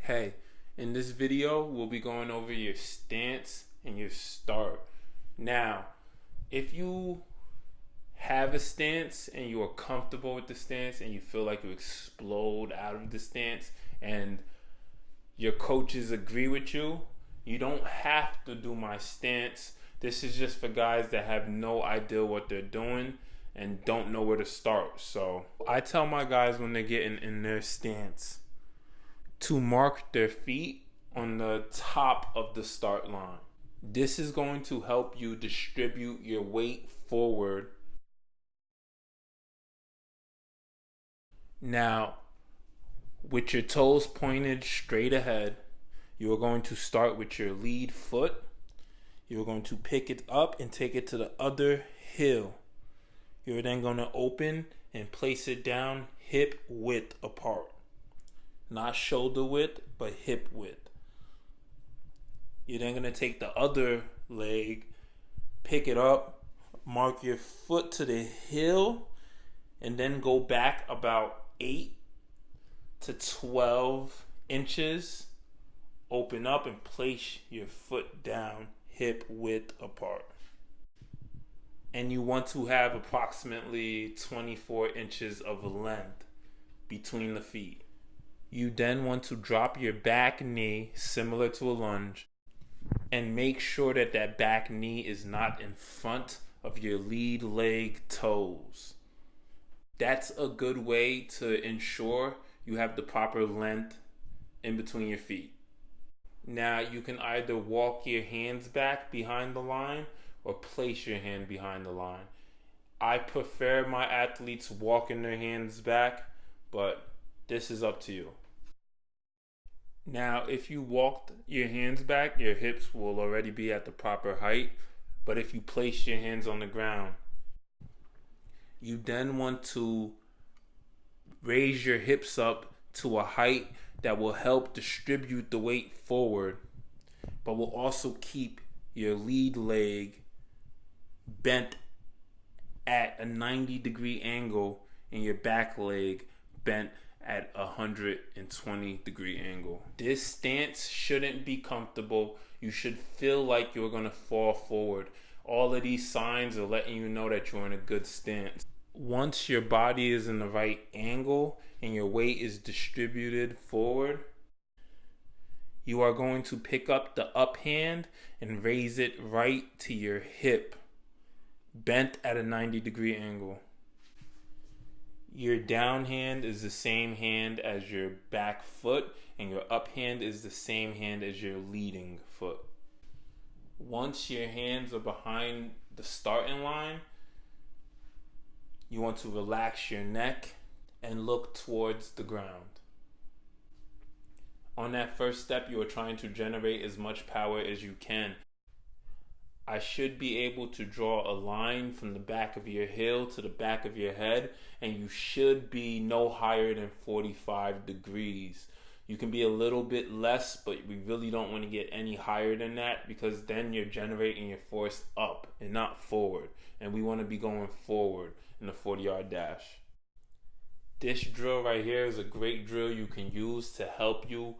Hey, in this video, we'll be going over your stance and your start. Now, if you have a stance and you are comfortable with the stance and you feel like you explode out of the stance and your coaches agree with you, you don't have to do my stance. This is just for guys that have no idea what they're doing and don't know where to start. So I tell my guys when they're getting in their stance to mark their feet on the top of the start line. This is going to help you distribute your weight forward. Now, with your toes pointed straight ahead, you are going to start with your lead foot. You're going to pick it up and take it to the other heel. You're then going to open and place it down hip width apart. Not shoulder width, but hip width. You're then going to take the other leg, pick it up, mark your foot to the heel, and then go back about 8 to 12 inches. Open up and place your foot down hip width apart. And you want to have approximately 24 inches of length between the feet. You then want to drop your back knee similar to a lunge and make sure that that back knee is not in front of your lead leg toes. That's a good way to ensure you have the proper length in between your feet. Now you can either walk your hands back behind the line or place your hand behind the line. I prefer my athletes walking their hands back, but this is up to you. Now, if you walked your hands back, your hips will already be at the proper height. But if you place your hands on the ground, you then want to raise your hips up to a height that will help distribute the weight forward, but will also keep your lead leg bent at a 90-degree angle and your back leg bent at a 120-degree angle. This stance shouldn't be comfortable. You should feel like you're going to fall forward. All of these signs are letting you know that you're in a good stance. Once your body is in the right angle and your weight is distributed forward, you are going to pick up the up hand and raise it right to your hip, bent at a 90-degree angle. Your down hand is the same hand as your back foot, and your up hand is the same hand as your leading foot. Once your hands are behind the starting line, you want to relax your neck and look towards the ground. On that first step, you are trying to generate as much power as you can. I should be able to draw a line from the back of your heel to the back of your head, and you should be no higher than 45 degrees. You can be a little bit less, but we really don't want to get any higher than that, because then you're generating your force up and not forward. And we want to be going forward in the 40-yard dash. This drill right here is a great drill you can use to help you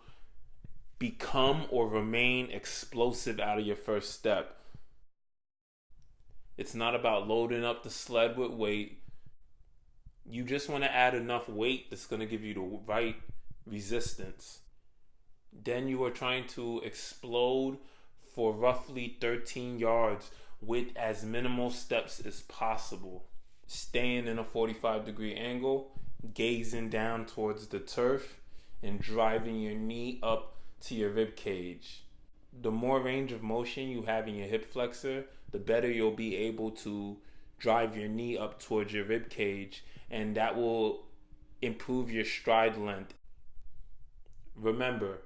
become or remain explosive out of your first step. It's not about loading up the sled with weight. You just want to add enough weight that's going to give you the right resistance. Then you are trying to explode for roughly 13 yards with as minimal steps as possible. Staying in a 45-degree angle, gazing down towards the turf, and driving your knee up to your rib cage. The more range of motion you have in your hip flexor, the better you'll be able to drive your knee up towards your rib cage, and that will improve your stride length. Remember,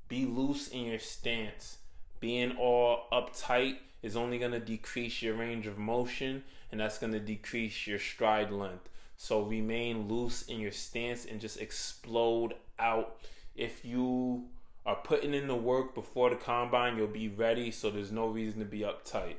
be loose in your stance. Being all uptight is only going to decrease your range of motion, and that's going to decrease your stride length. So remain loose in your stance and just explode out. If you are putting in the work before the combine, you'll be ready, so there's no reason to be uptight.